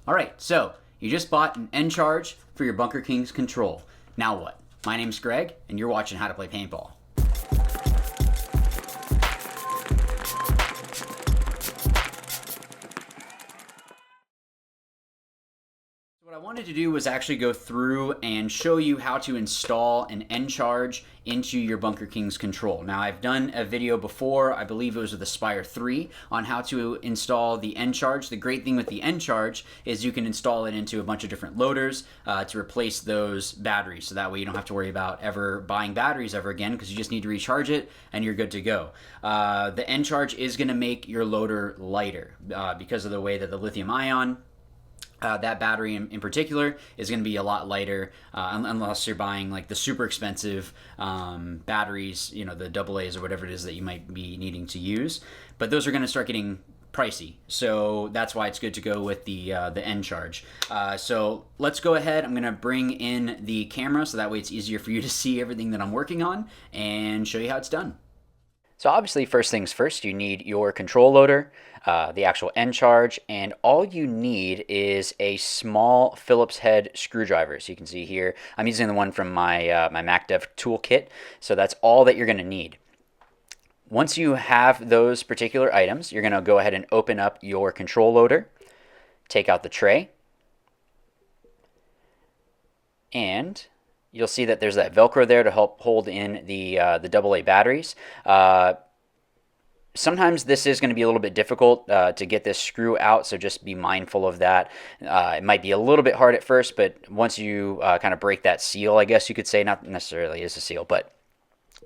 All right, so you just bought an NCharge for your BunkerKings control. Now what? My name's Greg, and you're watching How to Play Paintball. What I wanted to do was actually go through and show you how to install an NCharge into your BunkerKings control. Now, I've done a video before, I believe it was with Aspire 3, on how to install the NCharge. The great thing with the NCharge is you can install it into a bunch of different loaders to replace those batteries. So that way you don't have to worry about ever buying batteries ever again, because you just need to recharge it and you're good to go. The NCharge is going to make your loader lighter because of the way that the lithium ion that battery in particular is going to be a lot lighter unless you're buying like the super expensive batteries, you know, the AA's or whatever it is that you might be needing to use. But those are going to start getting pricey, so that's why it's good to go with the NCharge. So let's go ahead. I'm going to bring in the camera so that way it's easier for you to see everything that I'm working on and show you how it's done. So obviously, first things first, you need your control loader, the actual NCharge, and all you need is a small Phillips head screwdriver. So you can see here, I'm using the one from my my MacDev toolkit, so that's all that you're going to need. Once you have those particular items, you're going to go ahead and open up your control loader, take out the tray, and you'll see that there's that Velcro there to help hold in the AA batteries. Sometimes this is going to be a little bit difficult to get this screw out, so just be mindful of that. It might be a little bit hard at first, but once you kind of break that seal, I guess you could say, not necessarily is a seal, but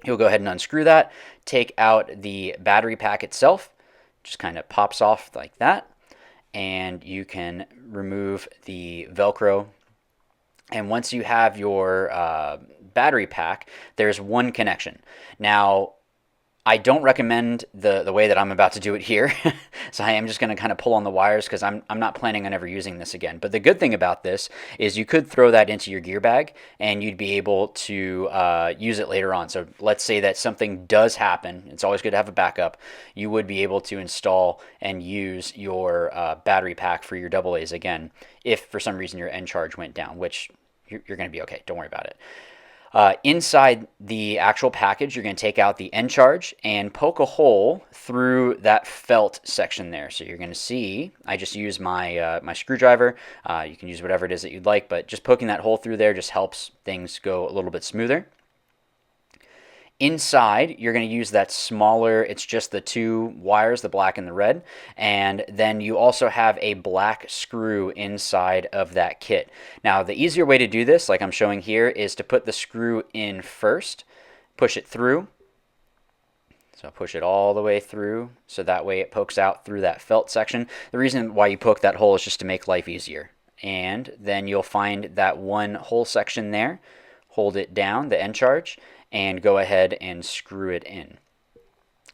you'll go ahead and unscrew that, take out the battery pack itself, just kind of pops off like that, and you can remove the Velcro. And once you have your battery pack, there's one connection. Now, I don't recommend the way that I'm about to do it here, so I am just going to kind of pull on the wires because I'm not planning on ever using this again. But the good thing about this is you could throw that into your gear bag and you'd be able to use it later on. So let's say that something does happen. It's always good to have a backup. You would be able to install and use your battery pack for your AA's again if for some reason your NCharge went down, which you're going to be okay. Don't worry about it. Inside the actual package, you're going to take out the NCharge and poke a hole through that felt section there. So you're going to see, I just use my my screwdriver. You can use whatever it is that you'd like, but just poking that hole through there just helps things go a little bit smoother. Inside, you're going to use that smaller, it's just the two wires, the black and the red, and then you also have a black screw inside of that kit. Now, the easier way to do this, like I'm showing here, is to put the screw in first, push it through. So push it all the way through, so that way it pokes out through that felt section. The reason why you poke that hole is just to make life easier. And then you'll find that one hole section there, hold it down, the NCharge, and go ahead and screw it in.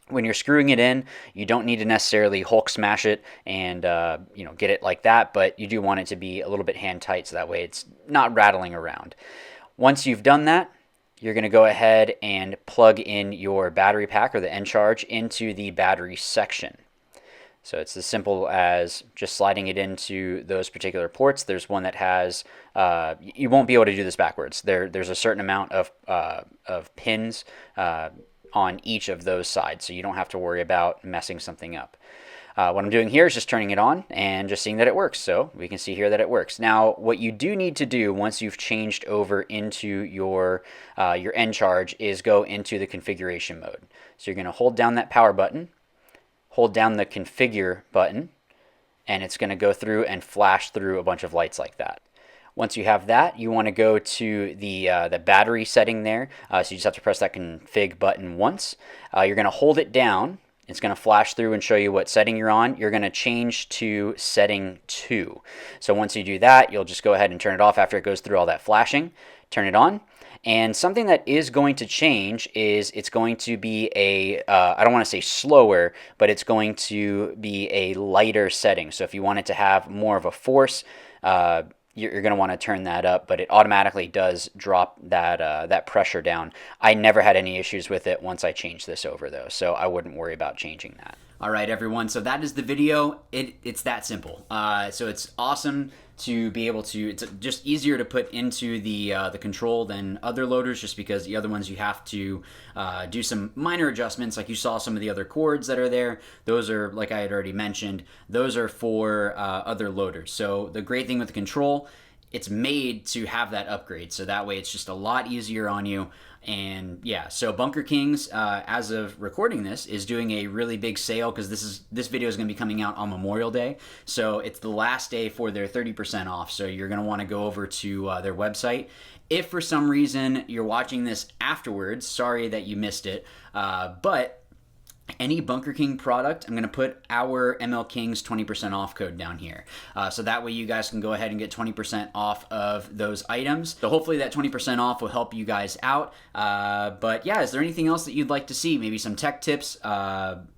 When you're screwing it in, you don't need to necessarily Hulk smash it and get it like that, but you do want it to be a little bit hand tight so that way it's not rattling around. Once you've done that, you're going to go ahead and plug in your battery pack or the NCharge into the battery section. So it's as simple as just sliding it into those particular ports. There's one that has, you won't be able to do this backwards. There's a certain amount of pins on each of those sides, so you don't have to worry about messing something up. What I'm doing here is just turning it on and just seeing that it works. So we can see here that it works. Now, what you do need to do once you've changed over into your NCharge is go into the configuration mode. So you're going to hold down that power button, hold down the configure button, and it's going to go through and flash through a bunch of lights like that. Once you have that, you want to go to the battery setting there. So you just have to press that config button once. You're going to hold it down. It's going to flash through and show you what setting you're on. You're going to change to setting 2. So once you do that, you'll just go ahead and turn it off after it goes through all that flashing. Turn it on. And something that is going to change is it's going to be a, I don't want to say slower, but it's going to be a lighter setting. So if you want it to have more of a force, you're going to want to turn that up, but it automatically does drop that pressure down. I never had any issues with it once I changed this over though, so I wouldn't worry about changing that. All right, everyone. So that is the video. It's that simple. So it's awesome to be able to. It's just easier to put into the control than other loaders, just because the other ones you have to do some minor adjustments. Like you saw some of the other cords that are there. Those are, like I had already mentioned, those are for other loaders. So the great thing with the control, it's made to have that upgrade, so that way it's just a lot easier on you. And yeah, so BunkerKings, as of recording this, is doing a really big sale, because this video is going to be coming out on Memorial Day, so it's the last day for their 30% off. So you're going to want to go over to their website. If for some reason you're watching this afterwards, sorry that you missed it, but any Bunker King product, I'm going to put our ML Kings 20% off code down here. So that way you guys can go ahead and get 20% off of those items. So hopefully that 20% off will help you guys out. But yeah, is there anything else that you'd like to see? Maybe some tech tips,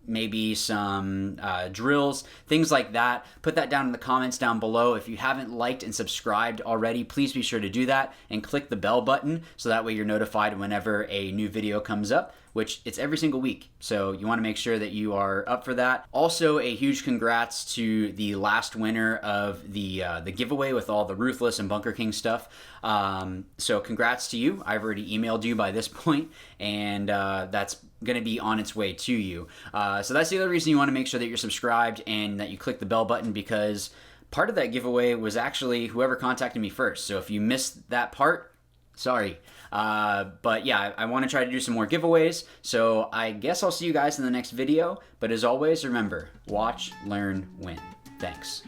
maybe some drills, things like that. Put that down in the comments down below. If you haven't liked and subscribed already, please be sure to do that and click the bell button, so that way you're notified whenever a new video comes up, which it's every single week. So you want to make sure that you are up for that. Also, a huge congrats to the last winner of the giveaway with all the Ruthless and Bunker King stuff. So congrats to you. I've already emailed you by this point, and that's going to be on its way to you. So that's the other reason you want to make sure that you're subscribed and that you click the bell button, because part of that giveaway was actually whoever contacted me first. So if you missed that part, sorry. But yeah, I want to try to do some more giveaways. So I guess I'll see you guys in the next video. But as always, remember, watch, learn, win. Thanks.